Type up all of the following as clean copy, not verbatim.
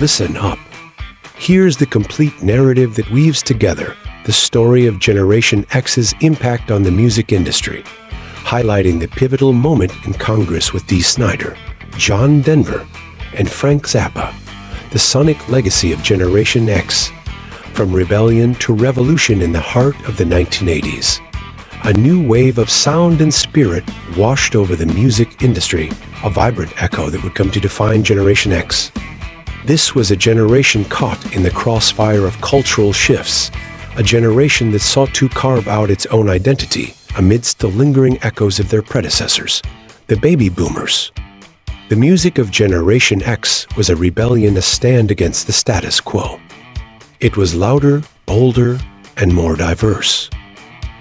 Listen up. Here's the complete narrative that weaves together the story of Generation X's impact on the music industry, highlighting the pivotal moment in Congress with Dee Snider, John Denver, and Frank Zappa, the sonic legacy of Generation X, from rebellion to revolution in the heart of the 1980s. A new wave of sound and spirit washed over the music industry, a vibrant echo that would come to define Generation X. This was a generation caught in the crossfire of cultural shifts, a generation that sought to carve out its own identity amidst the lingering echoes of their predecessors, the baby boomers. The music of Generation X was a rebellion, a stand against the status quo. It was louder, bolder, and more diverse.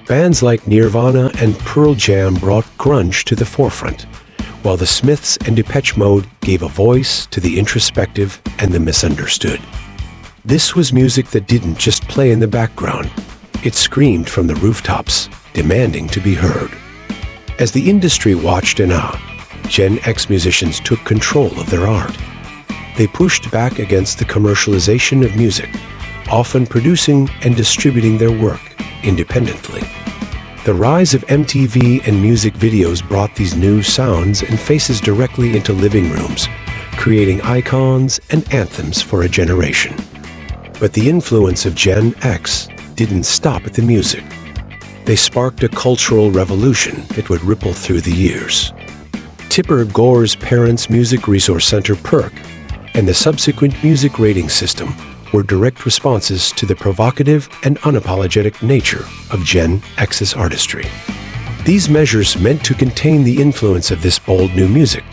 Bands like Nirvana and Pearl Jam brought grunge to the forefront, while the Smiths and Depeche Mode gave a voice to the introspective and the misunderstood. This was music that didn't just play in the background. It screamed from the rooftops, demanding to be heard. As the industry watched in awe, Gen X musicians took control of their art. They pushed back against the commercialization of music, often producing and distributing their work independently. The rise of MTV and music videos brought these new sounds and faces directly into living rooms, creating icons and anthems for a generation. But the influence of Gen X didn't stop at the music. They sparked a cultural revolution that would ripple through the years. Tipper Gore's Parents Music Resource Center PERC and the subsequent music rating system were direct responses to the provocative and unapologetic nature of Gen X's artistry. These measures, meant to contain the influence of this bold new music,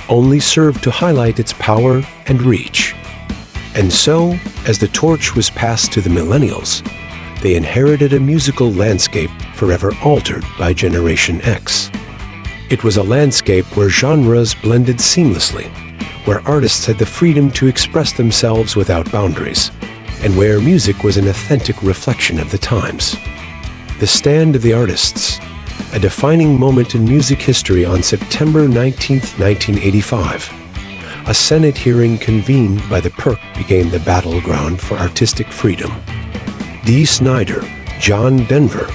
only served to highlight its power and reach. And so, as the torch was passed to the millennials, they inherited a musical landscape forever altered by Generation X. It was a landscape where genres blended seamlessly, where artists had the freedom to express themselves without boundaries, and where music was an authentic reflection of the times. The Stand of the Artists, a defining moment in music history on September 19, 1985. A Senate hearing convened by the PERC became the battleground for artistic freedom. Dee Snider, John Denver,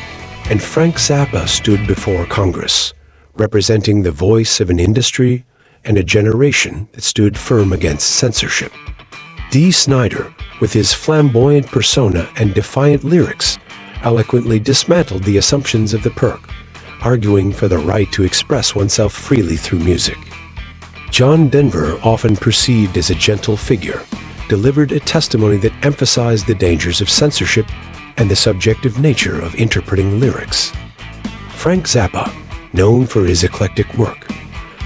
and Frank Zappa stood before Congress, representing the voice of an industry and a generation that stood firm against censorship. Dee Snider, with his flamboyant persona and defiant lyrics, eloquently dismantled the assumptions of the PERC, arguing for the right to express oneself freely through music. John Denver, often perceived as a gentle figure, delivered a testimony that emphasized the dangers of censorship and the subjective nature of interpreting lyrics. Frank Zappa, known for his eclectic work,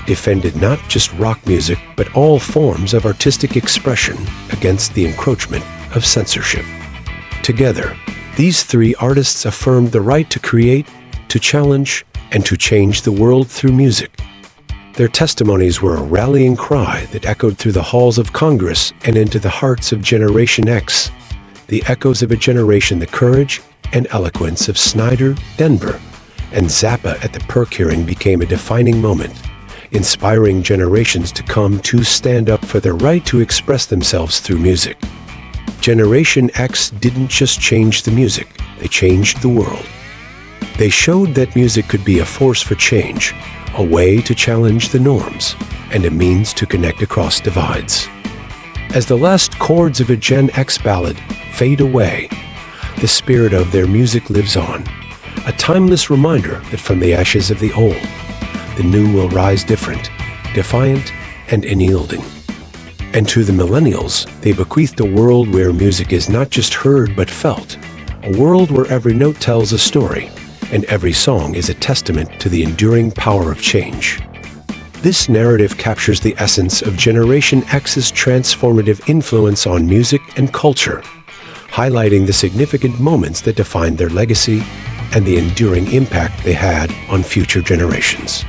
defended not just rock music but all forms of artistic expression against the encroachment of censorship. Together, these three artists affirmed the right to create, to challenge, and to change the world through music. Their testimonies were a rallying cry that echoed through the halls of Congress and into the hearts of Generation X, the echoes of a generation. The courage and eloquence of Snider, Denver, and Zappa at the PERC hearing became a defining moment, inspiring generations to come to stand up for their right to express themselves through music. Generation X didn't just change the music, they changed the world. They showed that music could be a force for change, a way to challenge the norms, and a means to connect across divides. As the last chords of a Gen X ballad fade away, the spirit of their music lives on, a timeless reminder that from the ashes of the old, the new will rise different, defiant, and unyielding. And to the millennials, they bequeathed a world where music is not just heard but felt, a world where every note tells a story, and every song is a testament to the enduring power of change. This narrative captures the essence of Generation X's transformative influence on music and culture, highlighting the significant moments that defined their legacy and the enduring impact they had on future generations.